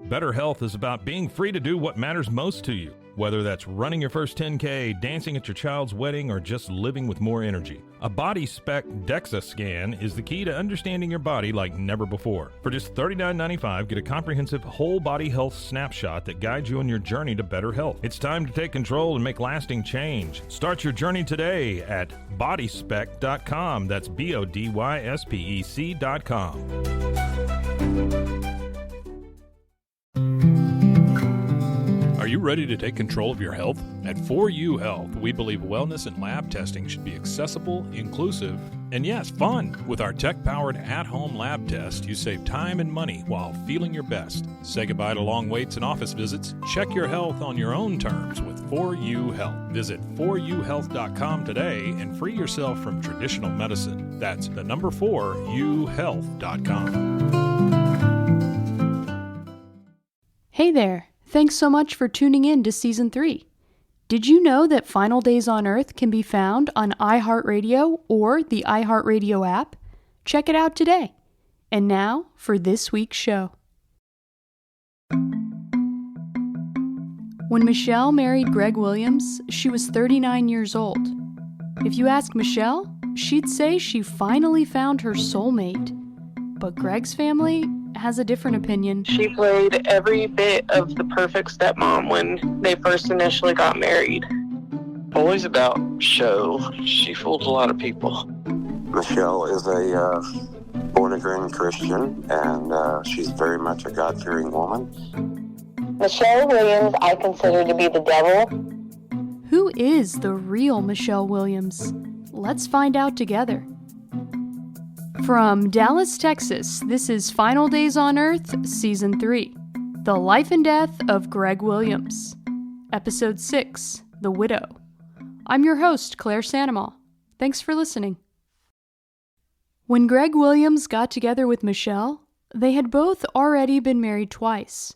Better health is about being free to do what matters most to you, whether that's running your first 10K, dancing at your child's wedding, or just living with more energy. A Body Spec DEXA scan is the key to understanding your body like never before. For just $39.95, get a comprehensive whole body health snapshot that guides you on your journey to better health. It's time to take control and make lasting change. Start your journey today at bodyspec.com. That's BODYSPEC.com. Are you ready to take control of your health? At 4U Health, we believe wellness and lab testing should be accessible, inclusive, and yes, fun. With our tech-powered at-home lab test, you save time and money while feeling your best. Say goodbye to long waits and office visits. Check your health on your own terms with 4U Health. Visit 4uhealth.com today and free yourself from traditional medicine. That's the number 4uhealth.com. Hey there. Thanks so much for tuning in to Season 3. Did you know that Final Days on Earth can be found on iHeartRadio or the iHeartRadio app? Check it out today. And now for this week's show. When Michelle married Greg Williams, she was 39 years old. If you ask Michelle, she'd say she finally found her soulmate. But Greg's family has a different opinion. She played every bit of the perfect stepmom when they first initially got married. Always about show. She fooled a lot of people. Michelle is a born-again Christian, and she's very much a God-fearing woman. Michelle Williams, I consider to be the devil. Who is the real Michelle Williams? Let's find out together. From Dallas, Texas, this is Final Days on Earth, Season 3, The Life and Death of Greg Williams, Episode 6, The Widow. I'm your host, Claire Sandomal. Thanks for listening. When Greg Williams got together with Michelle, they had both already been married twice.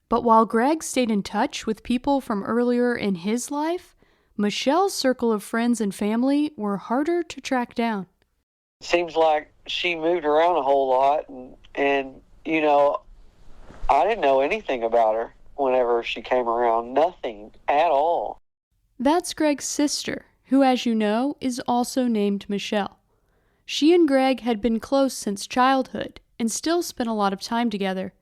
But while Greg stayed in touch with people from earlier in his life, Michelle's circle of friends and family were harder to track down. Seems like she moved around a whole lot, and you know, I didn't know anything about her whenever she came around. Nothing at all. That's Greg's sister, who, as you know, is also named Michelle. She and Greg had been close since childhood and still spent a lot of time together.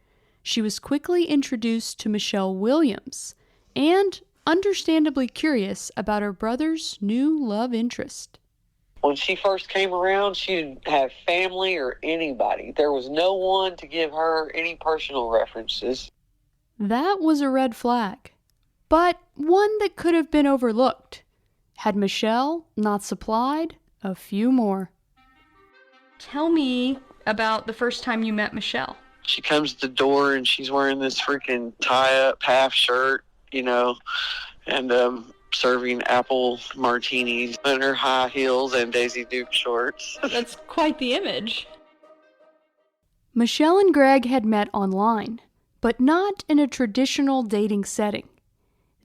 She was quickly introduced to Michelle Williams and understandably curious about her brother's new love interest. When she first came around, she didn't have family or anybody. There was no one to give her any personal references. That was a red flag, but one that could have been overlooked had Michelle not supplied a few more. Tell me about the first time you met Michelle. She comes to the door and she's wearing this freaking tie-up half shirt, you know, and serving apple martinis in her high heels and Daisy Duke shorts. That's quite the image. Michelle and Greg had met online, but not in a traditional dating setting.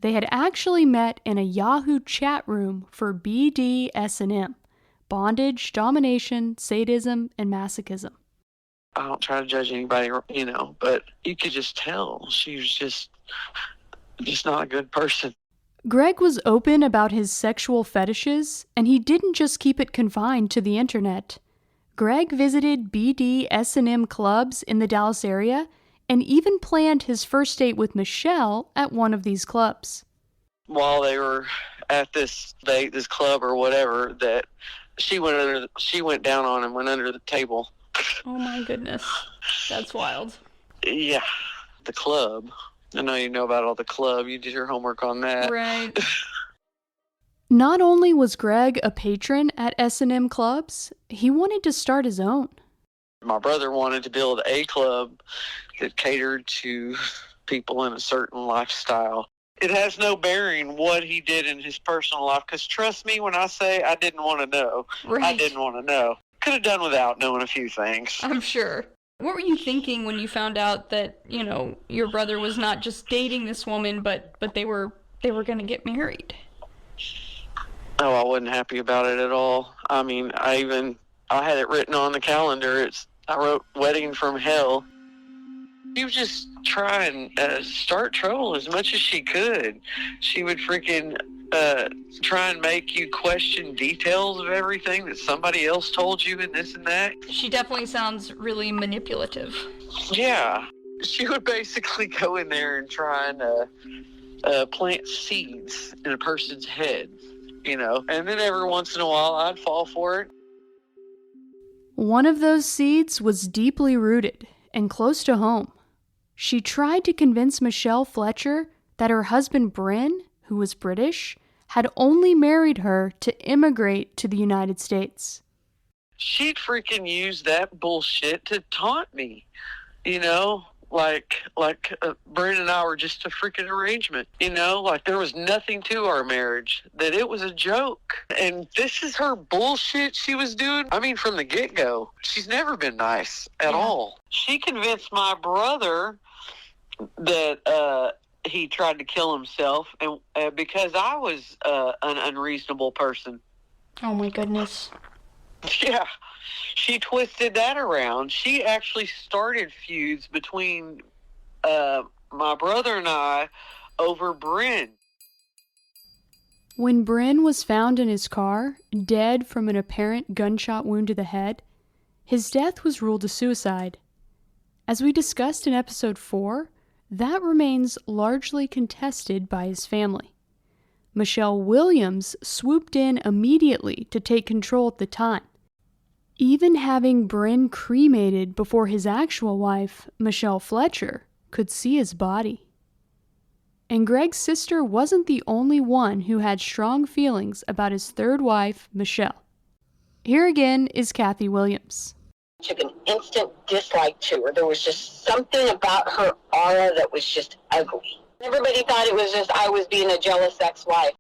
They had actually met in a Yahoo chat room for BDSM, bondage, domination, sadism, and masochism. I don't try to judge anybody, you know, but you could just tell she was just not a good person. Greg was open about his sexual fetishes, and he didn't just keep it confined to the internet. Greg visited BDSM clubs in the Dallas area and even planned his first date with Michelle at one of these clubs. While they were at this club or whatever, that she went down on him, went under the table. Oh my goodness. That's wild. Yeah. The club. I know you know about all the club. You did your homework on that. Right. Not only was Greg a patron at S&M clubs, he wanted to start his own. My brother wanted to build a club that catered to people in a certain lifestyle. It has no bearing what he did in his personal life, because trust me when I say I didn't want to know. Right. I didn't want to know. Could have done without knowing a few things. I'm sure. What were you thinking when you found out that, you know, your brother was not just dating this woman, but they were going to get married? Oh, I wasn't happy about it at all. I mean, I had it written on the calendar. I wrote wedding from hell. He was just try and start trouble as much as she could. She would freaking try and make you question details of everything that somebody else told you and this and that. She definitely sounds really manipulative. Yeah. She would basically go in there and try and plant seeds in a person's head, you know. And then every once in a while, I'd fall for it. One of those seeds was deeply rooted and close to home. She tried to convince Michelle Fletcher that her husband Bryn, who was British, had only married her to immigrate to the United States. She'd freaking use that bullshit to taunt me, you know, like Bryn and I were just a freaking arrangement, you know, like there was nothing to our marriage, that it was a joke. And this is her bullshit she was doing. I mean, from the get-go, she's never been nice at all. She convinced my brother that he tried to kill himself, and because I was an unreasonable person. Oh my goodness. Yeah, she twisted that around. She actually started feuds between my brother and I over Bryn. When Bryn was found in his car, dead from an apparent gunshot wound to the head, his death was ruled a suicide. As we discussed in episode 4, that remains largely contested by his family. Michelle Williams swooped in immediately to take control at the time. Even having Bryn cremated before his actual wife, Michelle Fletcher, could see his body. And Greg's sister wasn't the only one who had strong feelings about his third wife, Michelle. Here again is Kathy Williams. Took an instant dislike to her. There was just something about her aura that was just ugly. Everybody thought it was just I was being a jealous ex-wife.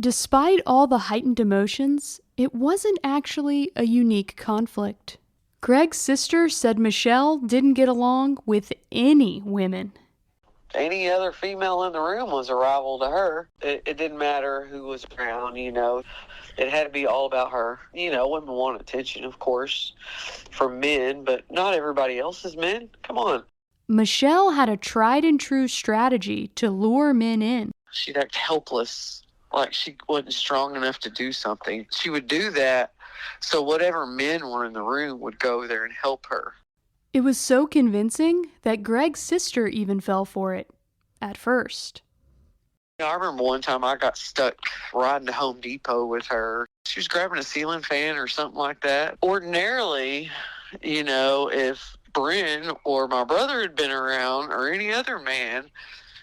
Despite all the heightened emotions, it wasn't actually a unique conflict. Greg's sister said Michelle didn't get along with any women. Any other female in the room was a rival to her. It didn't matter who was around, you know. It had to be all about her. You know, women want attention, of course, from men, but not everybody else is men. Come on. Michelle had a tried and true strategy to lure men in. She'd act helpless, like she wasn't strong enough to do something. She would do that so whatever men were in the room would go there and help her. It was so convincing that Greg's sister even fell for it, at first. I remember one time I got stuck riding to Home Depot with her. She was grabbing a ceiling fan or something like that. Ordinarily, you know, if Bryn or my brother had been around or any other man,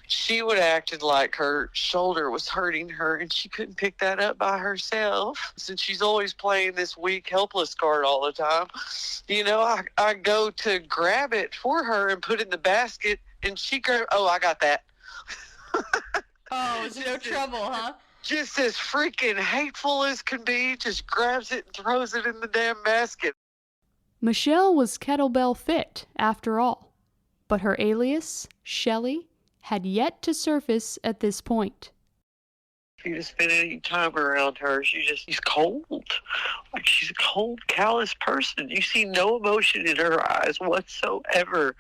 she would have acted like her shoulder was hurting her and she couldn't pick that up by herself. Since she's always playing this weak, helpless card all the time, you know, I go to grab it for her and put it in the basket and she grabbed, oh, I got that. Oh, it's no trouble, huh? Just as freaking hateful as can be, just grabs it and throws it in the damn basket. Michelle was kettlebell fit, after all, but her alias, Shelley, had yet to surface at this point. If you just spend any time around her, she's cold. Like she's a cold, callous person. You see no emotion in her eyes whatsoever.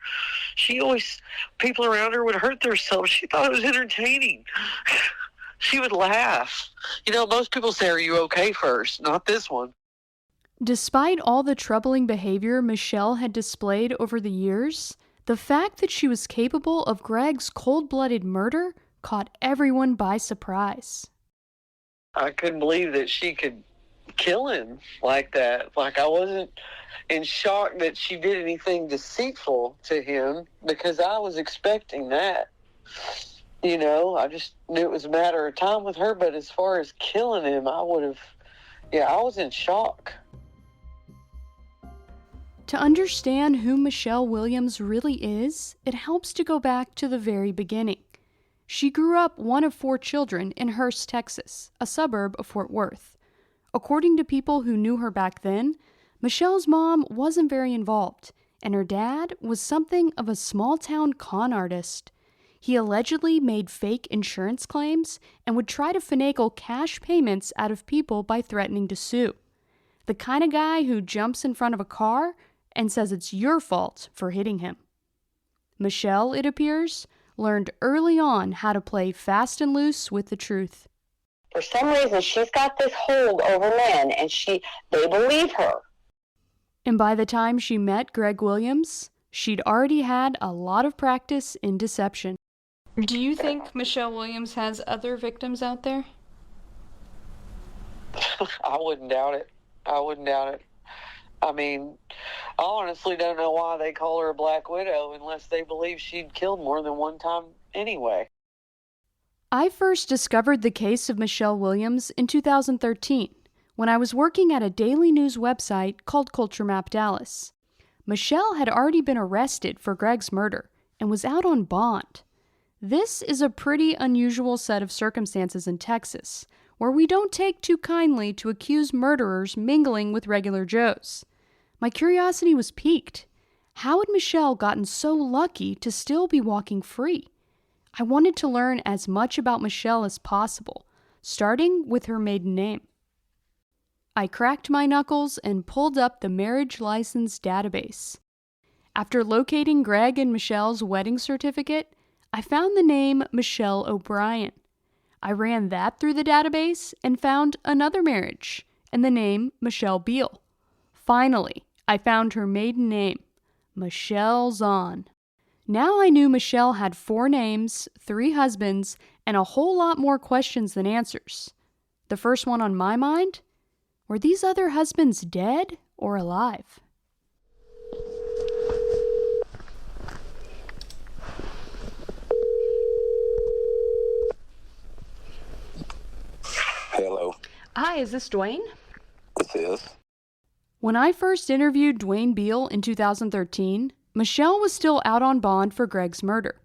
People around her would hurt themselves. She thought it was entertaining. She would laugh. You know, most people say, are you okay first? Not this one. Despite all the troubling behavior Michelle had displayed over the years, the fact that she was capable of Greg's cold-blooded murder caught everyone by surprise. I couldn't believe that she could kill him like that. Like, I wasn't in shock that she did anything deceitful to him because I was expecting that. You know, I just knew it was a matter of time with her, but as far as killing him, I was in shock. To understand who Michelle Williams really is, it helps to go back to the very beginning. She grew up one of 4 children in Hurst, Texas, a suburb of Fort Worth. According to people who knew her back then, Michelle's mom wasn't very involved, and her dad was something of a small-town con artist. He allegedly made fake insurance claims and would try to finagle cash payments out of people by threatening to sue. The kind of guy who jumps in front of a car and says it's your fault for hitting him. Michelle, it appears, learned early on how to play fast and loose with the truth. For some reason, she's got this hold over men, and they believe her. And by the time she met Greg Williams, she'd already had a lot of practice in deception. Do you think Michelle Williams has other victims out there? I wouldn't doubt it. I mean, I honestly don't know why they call her a Black Widow unless they believe she'd killed more than one time anyway. I first discovered the case of Michelle Williams in 2013 when I was working at a daily news website called Culture Map Dallas. Michelle had already been arrested for Greg's murder and was out on bond. This is a pretty unusual set of circumstances in Texas, where we don't take too kindly to accused murderers mingling with regular Joes. My curiosity was piqued. How had Michelle gotten so lucky to still be walking free? I wanted to learn as much about Michelle as possible, starting with her maiden name. I cracked my knuckles and pulled up the marriage license database. After locating Greg and Michelle's wedding certificate, I found the name Michelle O'Brien. I ran that through the database and found another marriage and the name Michelle Beal. Finally, I found her maiden name, Michelle Zahn. Now I knew Michelle had 4 names, 3 husbands, and a whole lot more questions than answers. The first one on my mind? Were these other husbands dead or alive? Hello, Hi, is this Dwayne? this is. When I first interviewed Dwayne Beal in 2013, Michelle was still out on bond for Greg's murder.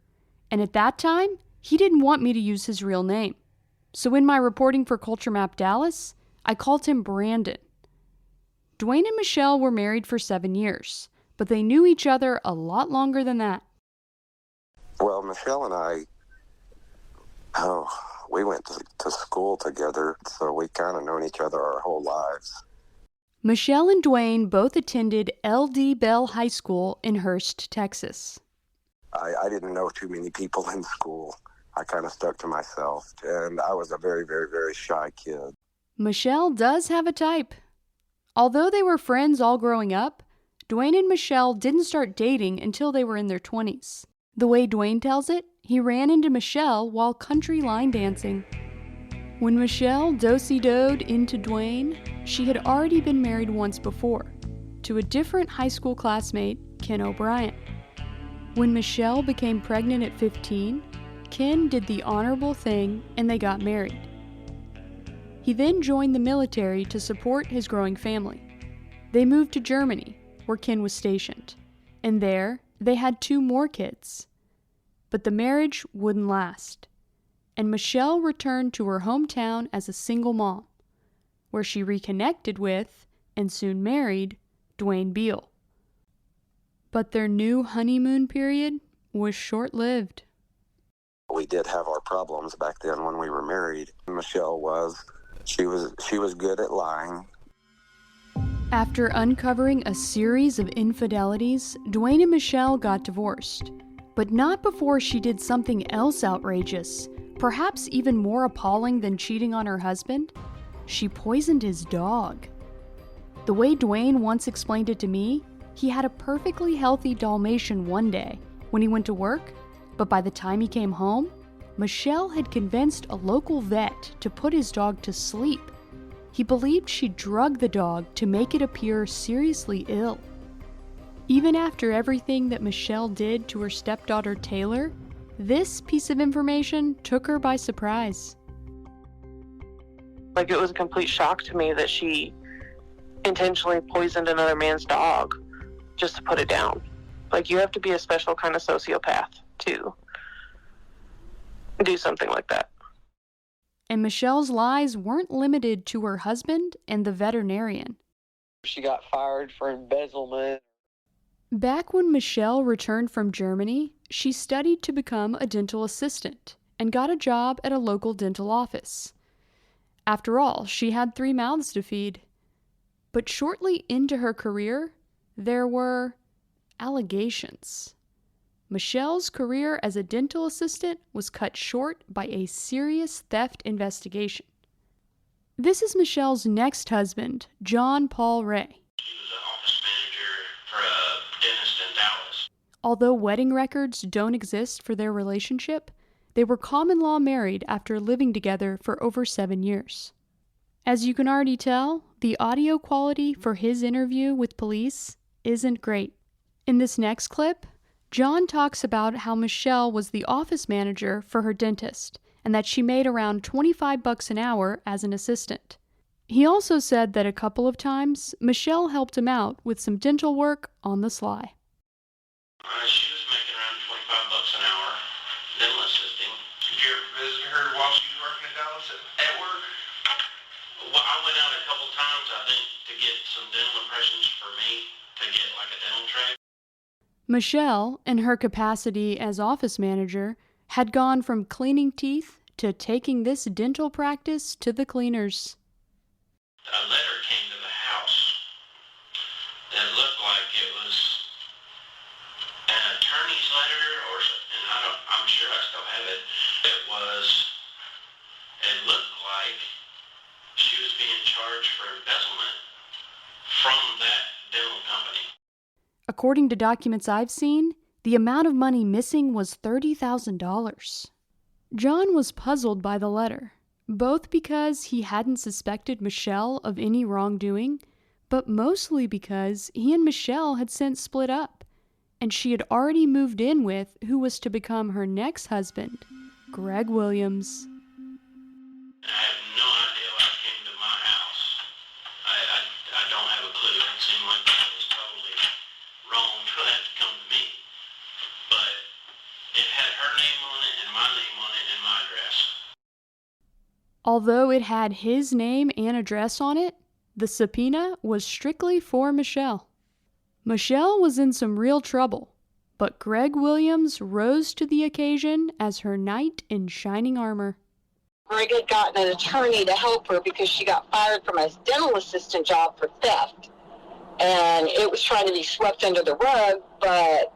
And at that time, he didn't want me to use his real name. So in my reporting for Culture Map Dallas, I called him Brandon. Dwayne and Michelle were married for 7 years, but they knew each other a lot longer than that. Well, Michelle and I, we went to school together, so we kind of known each other our whole lives. Michelle and Dwayne both attended L.D. Bell High School in Hurst, Texas. I didn't know too many people in school. I kind of stuck to myself, and I was a very, very, very shy kid. Michelle does have a type. Although they were friends all growing up, Dwayne and Michelle didn't start dating until they were in their 20s. The way Dwayne tells it, he ran into Michelle while country line dancing. When Michelle do-si-doed into Dwayne, she had already been married once before, to a different high school classmate, Ken O'Brien. When Michelle became pregnant at 15, Ken did the honorable thing and they got married. He then joined the military to support his growing family. They moved to Germany, where Ken was stationed, and there they had 2 more kids. But the marriage wouldn't last, and Michelle returned to her hometown as a single mom, where she reconnected with, and soon married, Dwayne Beal. But their new honeymoon period was short-lived. We did have our problems back then when we were married. Michelle she was good at lying. After uncovering a series of infidelities, Dwayne and Michelle got divorced. But not before she did something else outrageous, perhaps even more appalling than cheating on her husband. She poisoned his dog. The way Dwayne once explained it to me, he had a perfectly healthy Dalmatian one day when he went to work, but by the time he came home, Michelle had convinced a local vet to put his dog to sleep. He believed she drugged the dog to make it appear seriously ill. Even after everything that Michelle did to her stepdaughter Taylor, this piece of information took her by surprise. Like, it was a complete shock to me that she intentionally poisoned another man's dog just to put it down. Like, you have to be a special kind of sociopath to do something like that. And Michelle's lies weren't limited to her husband and the veterinarian. She got fired for embezzlement. Back when Michelle returned from Germany, she studied to become a dental assistant and got a job at a local dental office. After all, she had 3 mouths to feed. But shortly into her career, there were allegations. Michelle's career as a dental assistant was cut short by a serious theft investigation. This is Michelle's next husband, John Paul Ray. He was an office manager for a dentist in Dallas. Although wedding records don't exist for their relationship, they were common law married after living together for over 7 years. As you can already tell, the audio quality for his interview with police isn't great. In this next clip, John talks about how Michelle was the office manager for her dentist and that she made around $25 an hour as an assistant. He also said that a couple of times, Michelle helped him out with some dental work on the sly. She was making around $25 an hour, dental assisting. Did you ever visit her while she was working in Dallas at work? Well, I went out a couple times, I think, to get some dental impressions for me, to get like a dental tray. Michelle, in her capacity as office manager, had gone from cleaning teeth to taking this dental practice to the cleaners. A letter came to the house that looked like it was an attorney's letter, and I'm sure I still have it. It looked like she was being charged for embezzlement from that dental company. According to documents I've seen, the amount of money missing was $30,000. John was puzzled by the letter, both because he hadn't suspected Michelle of any wrongdoing, but mostly because he and Michelle had since split up, and she had already moved in with who was to become her next husband, Greg Williams. I have no idea why it came to my house. I don't have a clue. It seemed like that was totally wrong for that to come to me. But it had her name on it and my name on it and my address. Although it had his name and address on it, the subpoena was strictly for Michelle. Michelle was in some real trouble, but Greg Williams rose to the occasion as her knight in shining armor. Greg had gotten an attorney to help her because she got fired from a dental assistant job for theft. And it was trying to be swept under the rug, but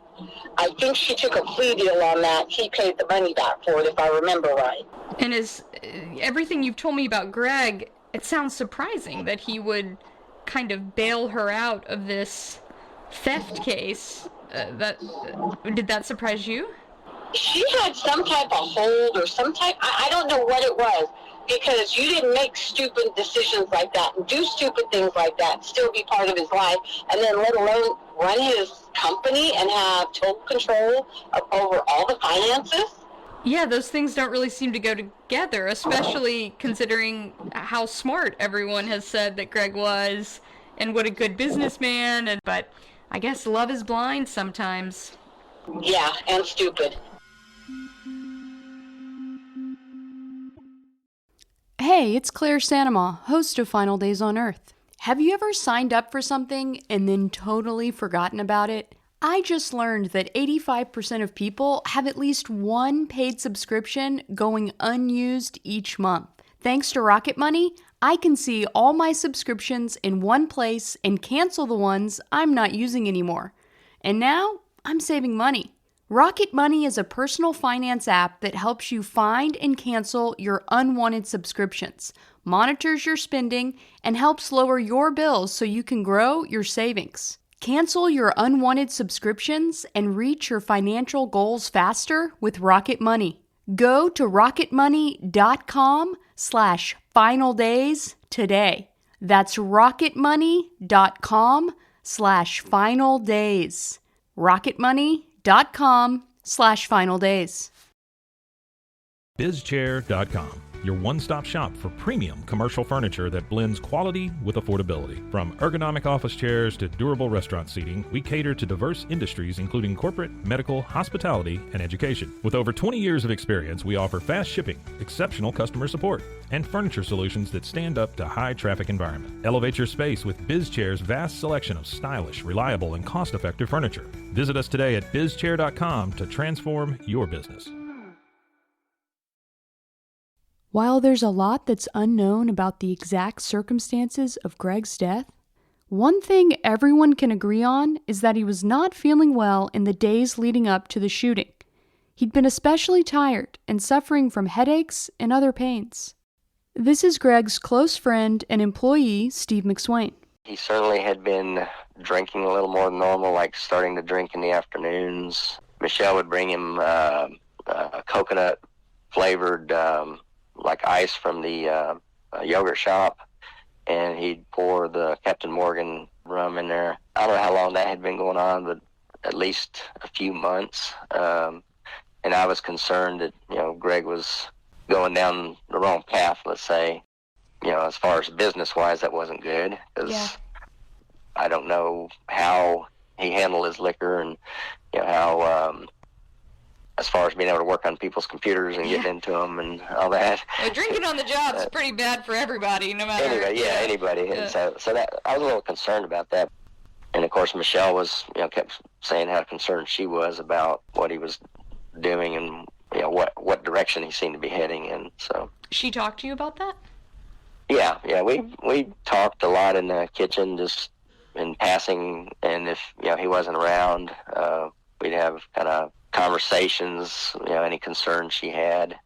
I think she took a plea deal on that. He paid the money back for it, if I remember right. And as everything you've told me about Greg, it sounds surprising that he would kind of bail her out of this theft case. Did that surprise you? She had some type of hold or some type, I don't know what it was, because you didn't make stupid decisions like that and do stupid things like that and still be part of his life, and then let alone run his company and have total control over all the finances. Yeah, those things don't really seem to go together, especially considering how smart everyone has said that Greg was and what a good businessman. But I guess love is blind sometimes. Yeah, and stupid. Hey, it's Claire Sanema, host of Final Days on Earth. Have you ever signed up for something and then totally forgotten about it? I just learned that 85% of people have at least one paid subscription going unused each month. Thanks to Rocket Money, I can see all my subscriptions in one place and cancel the ones I'm not using anymore. And now, I'm saving money. Rocket Money is a personal finance app that helps you find and cancel your unwanted subscriptions, monitors your spending, and helps lower your bills so you can grow your savings. Cancel your unwanted subscriptions and reach your financial goals faster with Rocket Money. Go to rocketmoney.com/finaldays today. That's rocketmoney.com/finaldays. rocketmoney.com/finaldays. BizChair.com, your one-stop shop for premium commercial furniture that blends quality with affordability. From ergonomic office chairs to durable restaurant seating, we cater to diverse industries including corporate, medical, hospitality, and education. With over 20 years of experience, we offer fast shipping, exceptional customer support, and furniture solutions that stand up to high-traffic environment. Elevate your space with BizChair's vast selection of stylish, reliable, and cost-effective furniture. Visit us today at BizChair.com to transform your business. While there's a lot that's unknown about the exact circumstances of Greg's death, One thing everyone can agree on is that he was not feeling well in the days leading up to the shooting. He'd been especially tired and suffering from headaches and other pains. This is Greg's close friend and employee, Steve McSwain. He certainly had been drinking a little more than normal, like starting to drink in the afternoons. Michelle would bring him coconut-flavored like ice from the yogurt shop, and he'd pour the Captain Morgan rum in there. I don't know how long that had been going on, but at least a few months. And I was concerned that, Greg was going down the wrong path, let's say. As far as business-wise, that wasn't good, because I don't know how he handled his liquor and, how, as far as being able to work on people's computers and getting into them and all that. Drinking on the job is pretty bad for everybody, no matter... Anybody. Yeah. And so that, I was a little concerned about that. And, of course, Michelle was, kept saying how concerned she was about what he was doing and, what direction he seemed to be heading in, so... She talked to you about that? Yeah, we talked a lot in the kitchen, just in passing, and if, he wasn't around, we'd have kind of conversations, any concerns she had.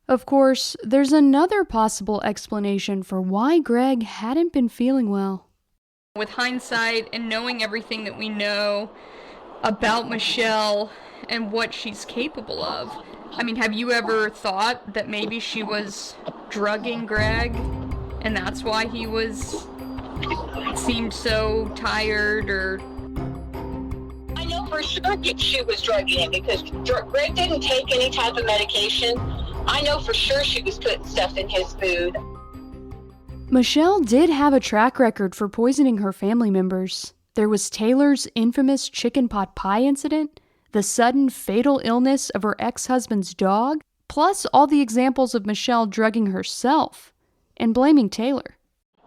Of course, there's another possible explanation for why Greg hadn't been feeling well. With hindsight and knowing everything that we know about Michelle and what she's capable of, I mean, have you ever thought that maybe she was drugging Greg and that's why he seemed so tired? Or I know for sure she was drugging him, because Greg didn't take any type of medication. I know for sure she was putting stuff in his food. Michelle did have a track record for poisoning her family members. There was Taylor's infamous chicken pot pie incident, the sudden fatal illness of her ex-husband's dog, plus all the examples of Michelle drugging herself and blaming Taylor.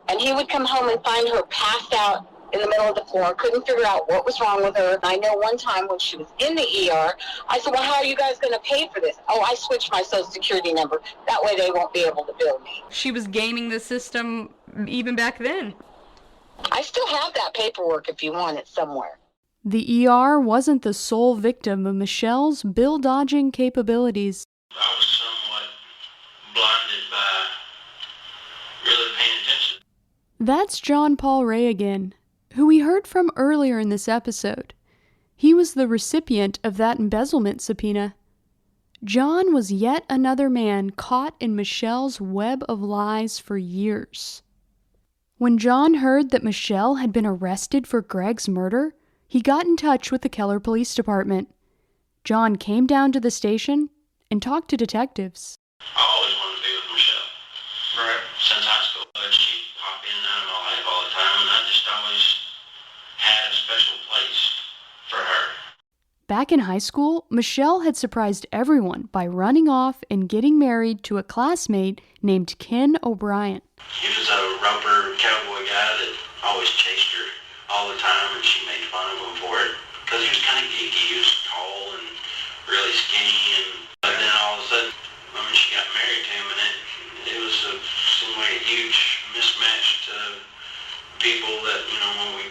And he would come home and find her passed out in the middle of the floor, couldn't figure out what was wrong with her. And I know one time when she was in the ER, I said, well, how are you guys going to pay for this? Oh, I switched my Social Security number. That way they won't be able to bill me. She was gaming the system even back then. I still have that paperwork if you want it somewhere. The ER wasn't the sole victim of Michelle's bill-dodging capabilities. I was somewhat blinded by really paying attention. That's John Paul Ray again, who we heard from earlier in this episode. He was the recipient of that embezzlement subpoena. John was yet another man caught in Michelle's web of lies for years. When John heard that Michelle had been arrested for Greg's murder, he got in touch with the Keller Police Department. John came down to the station and talked to detectives. I always wanted to be with Michelle. Right. Since high school. But she'd pop in and out of my life all the time, and I just always had a special place for her. Back in high school, Michelle had surprised everyone by running off and getting married to a classmate named Ken O'Brien. He was a roper cowboy guy that always chased her all the time, and she made fun of him for it. Because he was kind of geeky. He was tall and really skinny, but then all of a sudden, she got married to him, and it was seemed like a huge mismatch to people that, when we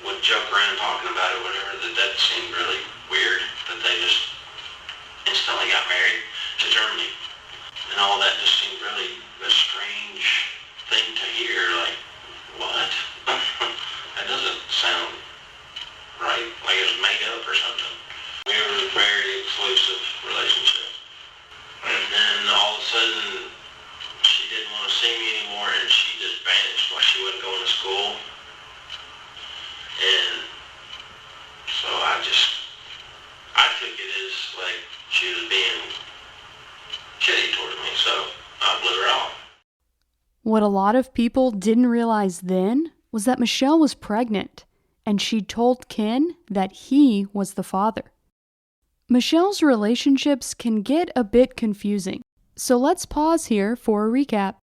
would joke around talking about it, whatever, that seemed really weird, that they just instantly got married to Germany. And all that just seemed really a strange thing to hear, like, what? That doesn't sound right, like it was made up or something. We were a very exclusive relationship. And then all of a sudden, she didn't want to see me anymore, and she just vanished while she wasn't going to school. And so I took it as like she was being shitty towards me, so I blew her off. What a lot of people didn't realize then was that Michelle was pregnant, and she'd told Ken that he was the father. Michelle's relationships can get a bit confusing, so let's pause here for a recap.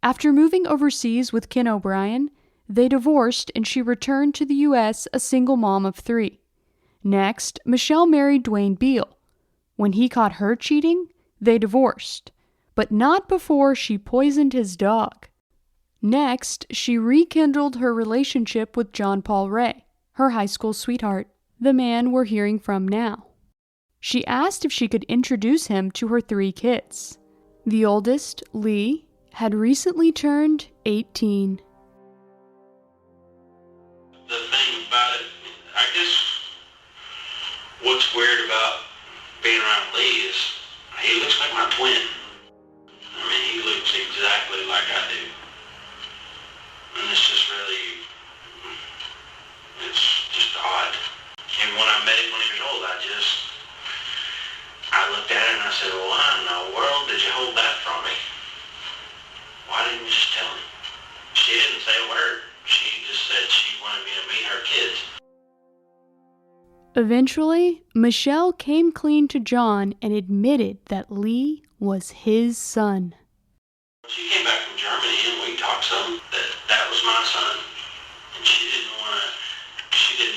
After moving overseas with Ken O'Brien, they divorced and she returned to the U.S. a single mom of 3. Next, Michelle married Dwayne Beal. When he caught her cheating, they divorced, but not before she poisoned his dog. Next, she rekindled her relationship with John Paul Ray, her high school sweetheart, the man we're hearing from now. She asked if she could introduce him to her 3 kids. The oldest, Lee, had recently turned 18. The thing about it, I guess what's weird about being around Lee is he looks like my twin. I mean, he looks exactly like I do. And it's just really, it's just odd. And when I met him when he was old, I looked at her and I said, well, why in the world did you hold that from me? Why didn't you just tell me? She didn't say a word. She just said she wanted me to meet her kids. Eventually, Michelle came clean to John and admitted that Lee was his son. She came back from Germany and we talked some that was my son. And she didn't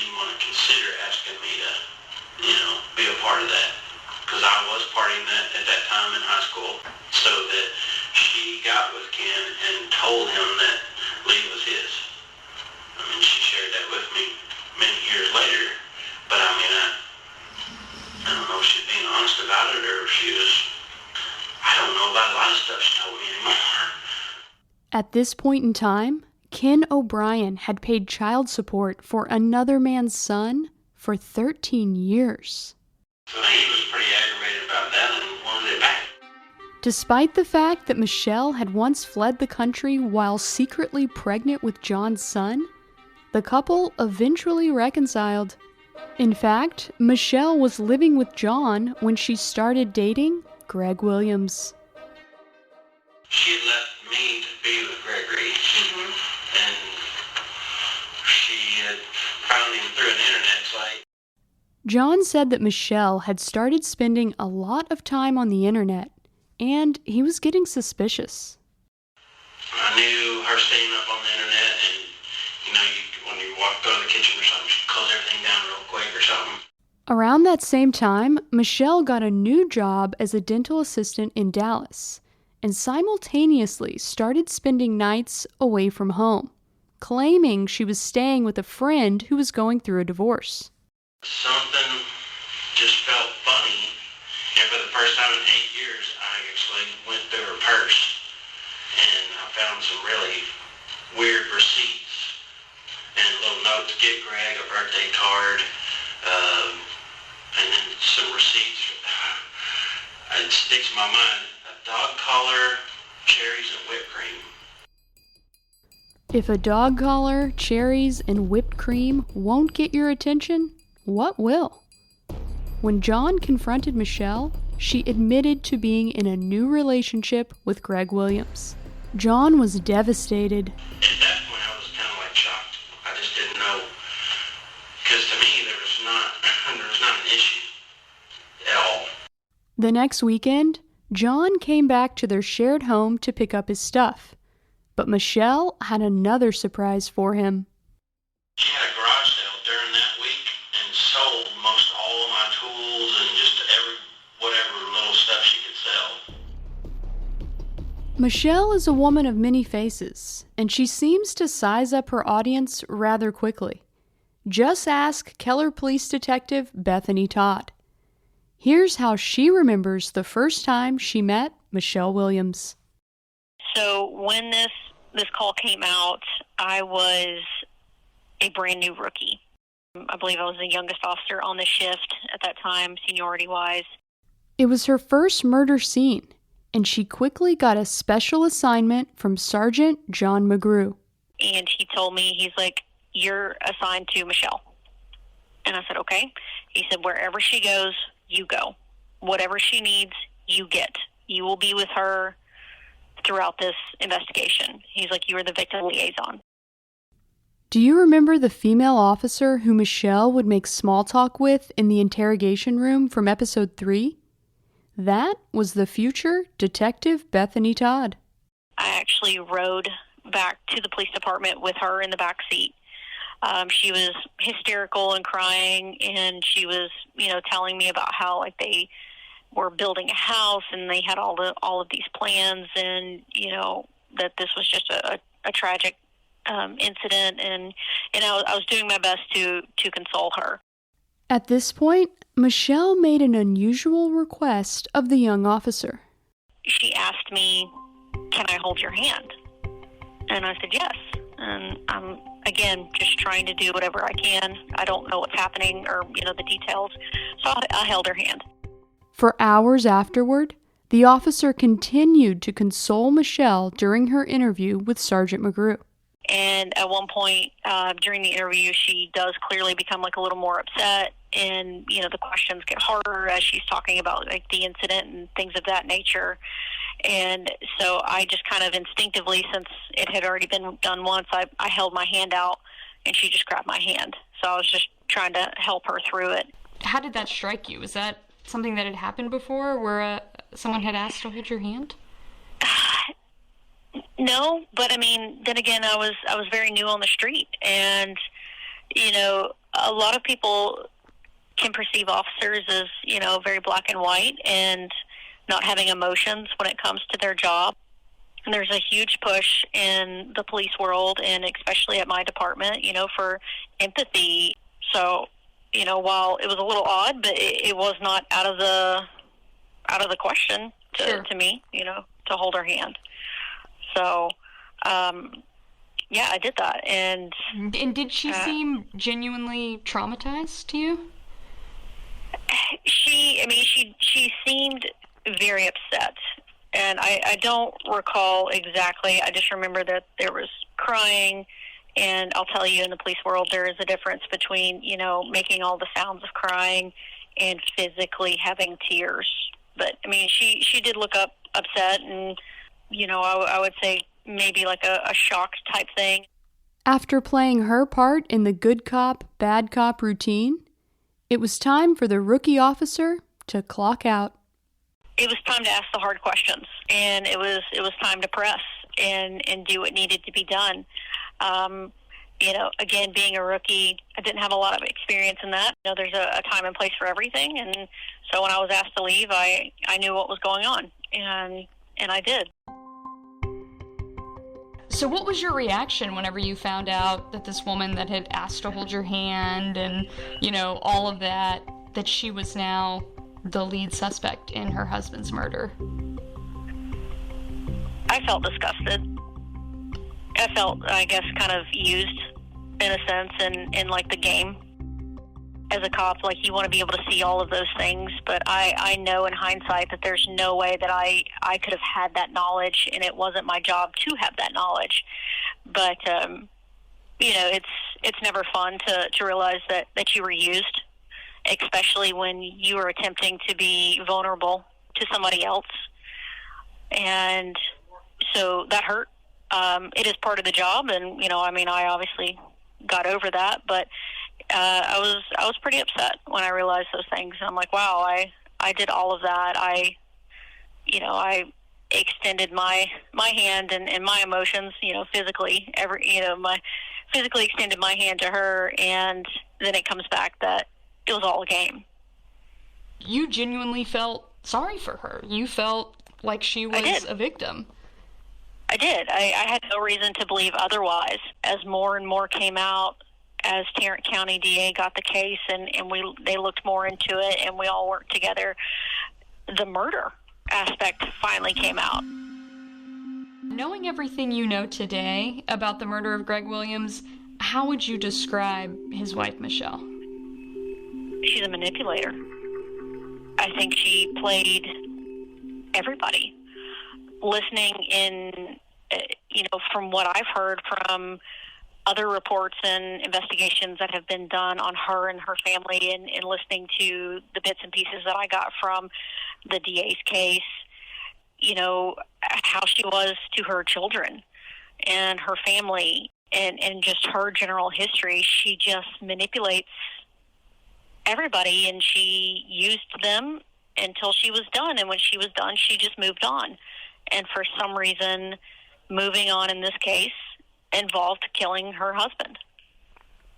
even want to consider asking me to, be a part of that. Because I was partying at that time in high school. So that she got with Ken and told him that Lee was his. I mean, she shared that with me many years later. But I mean, I don't know if she's being honest about it or if she was, I don't know about a lot of stuff she told me anymore. At this point in time, Ken O'Brien had paid child support for another man's son for 13 years. So he was pretty aggravated about that and wanted it back. Despite the fact that Michelle had once fled the country while secretly pregnant with John's son, the couple eventually reconciled. In fact, Michelle was living with John when she started dating Greg Williams. She had left me to be with Gregory, and she had found him through an internet site. John said that Michelle had started spending a lot of time on the internet, and he was getting suspicious. I knew her staying up on the internet, and when you go to the kitchen or something, she'd close everything down real quick or something. Around that same time, Michelle got a new job as a dental assistant in Dallas, and simultaneously started spending nights away from home, claiming she was staying with a friend who was going through a divorce. Something just felt funny, and for the first time in 8 years, I actually went through her purse, and I found some really weird receipts, and a little note to get Greg, a birthday card, and then some receipts. It sticks in my mind, a dog collar, cherries, and whipped cream. If a dog collar, cherries, and whipped cream won't get your attention, what will? When John confronted Michelle, she admitted to being in a new relationship with Greg Williams. John was devastated. At that point, I was kind of like shocked. I just didn't know, because to me, there was not an issue at all. The next weekend, John came back to their shared home to pick up his stuff, but Michelle had another surprise for him. She had a garage sale during that week and sold most all of my tools and just whatever little stuff she could sell. Michelle is a woman of many faces, and she seems to size up her audience rather quickly. Just ask Keller Police Detective Bethany Todd. Here's how she remembers the first time she met Michelle Williams. So when this call came out, I was a brand new rookie. I believe I was the youngest officer on the shift at that time, seniority-wise. It was her first murder scene, and she quickly got a special assignment from Sergeant John McGrew. And he told me, he's like, you're assigned to Michelle. And I said, okay. He said, wherever she goes, you go. Whatever she needs, you get. You will be with her throughout this investigation. He's like, you are the victim liaison. Do you remember the female officer who Michelle would make small talk with in the interrogation room from episode 3? That was the future Detective Bethany Todd. I actually rode back to the police department with her in the back seat. She was hysterical and crying, and she was, telling me about how they were building a house and they had all of these plans, and that this was just a a tragic incident, and I was doing my best to console her. At this point, Michelle made an unusual request of the young officer. She asked me, "Can I hold your hand?" And I said yes. And I'm, again, just trying to do whatever I can. I don't know what's happening or, the details. So I held her hand. For hours afterward, the officer continued to console Michelle during her interview with Sergeant McGrew. And at one point during the interview, she does clearly become a little more upset, and the questions get harder as she's talking about the incident and things of that nature. And so I just kind of instinctively, since it had already been done once, I held my hand out, and she just grabbed my hand. So I was just trying to help her through it. How did that strike you? Was that something that had happened before, where someone had asked to hold your hand? No, but then again, I was very new on the street, and a lot of people can perceive officers as very black and white and not having emotions when it comes to their job. And there's a huge push in the police world, and especially at my department, for empathy. So, while it was a little odd, but it was not out of the question to me, to hold her hand. So, I did that. And did she seem genuinely traumatized to you? She seemed very upset. And I don't recall exactly. I just remember that there was crying. And I'll tell you, in the police world, there is a difference between, making all the sounds of crying and physically having tears. But, she did look upset, and I would say maybe a shocked type thing. After playing her part in the good cop, bad cop routine, it was time for the rookie officer to clock out. It was time to ask the hard questions, and it was time to press and do what needed to be done. Again, being a rookie, I didn't have a lot of experience in that. There's a time and place for everything, and so when I was asked to leave, I knew what was going on, and I did. So what was your reaction whenever you found out that this woman that had asked to hold your hand and, all of that she was now the lead suspect in her husband's murder? I felt disgusted. I felt, I guess, kind of used, in a sense, in the game. As a cop, you want to be able to see all of those things, but I know in hindsight that there's no way that I could have had that knowledge, and it wasn't my job to have that knowledge. But, it's never fun to realize that you were used, especially when you were attempting to be vulnerable to somebody else. And so that hurt. It is part of the job, and, I obviously got over that, but I was pretty upset when I realized those things. And I'm like, wow, I did all of that. I extended my hand and my emotions, physically, physically extended my hand to her, and then it comes back that it was all a game. You genuinely felt sorry for her. You felt like she was a victim. I did. I had no reason to believe otherwise. As more and more came out, as Tarrant County DA got the case, and they looked more into it, and we all worked together, the murder aspect finally came out. Knowing everything you know today about the murder of Greg Williams, how would you describe his wife, Michelle? She's a manipulator. I think she played everybody. Listening in, from what I've heard from other reports and investigations that have been done on her and her family, and listening to the bits and pieces that I got from the DA's case, how she was to her children and her family, and just her general history. She just manipulates everybody, and she used them until she was done. And when she was done, she just moved on. And for some reason, moving on in this case involved killing her husband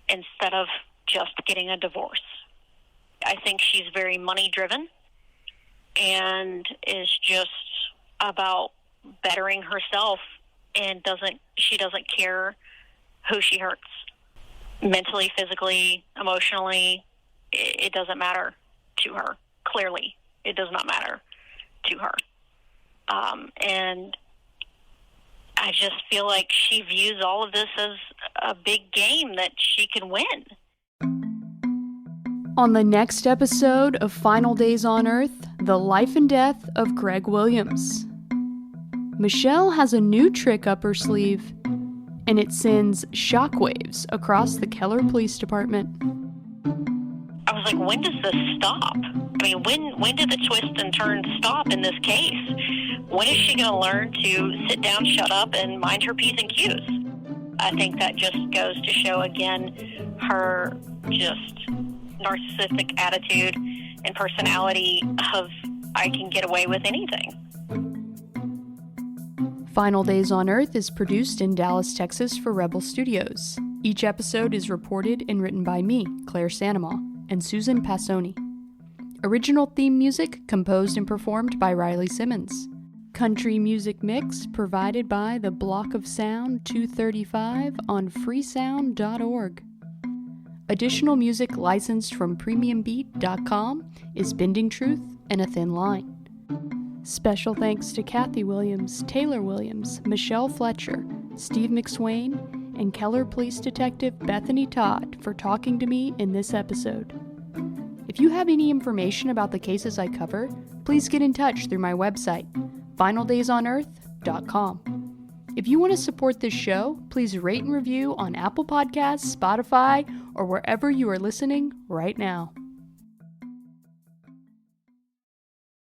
instead of just getting a divorce. I think she's very money-driven and is just about bettering herself and she doesn't care who she hurts. Mentally, physically, emotionally, it doesn't matter to her. Clearly, it does not matter to her. And I just feel like she views all of this as a big game that she can win. On the next episode of Final Days on Earth, the life and death of Greg Williams. Michelle has a new trick up her sleeve, and it sends shockwaves across the Keller Police Department. I was like, when does this stop? I mean, when did the twist and turn stop in this case? When is she going to learn to sit down, shut up, and mind her P's and Q's? I think that just goes to show, again, her just narcissistic attitude and personality of, I can get away with anything. Final Days on Earth is produced in Dallas, Texas for Rebel Studios. Each episode is reported and written by me, Claire Sanamaw, and Susan Passoni. Original theme music composed and performed by Riley Simmons. Country music mix provided by the Block of Sound 235 on freesound.org. Additional music licensed from premiumbeat.com is Bending Truth and A Thin Line. Special thanks to Kathy Williams, Taylor Williams, Michelle Fletcher, Steve McSwain, and Keller Police Detective Bethany Todd for talking to me in this episode. If you have any information about the cases I cover, please get in touch through my website, finaldaysonearth.com. If you want to support this show, please rate and review on Apple Podcasts, Spotify, or wherever you are listening right now.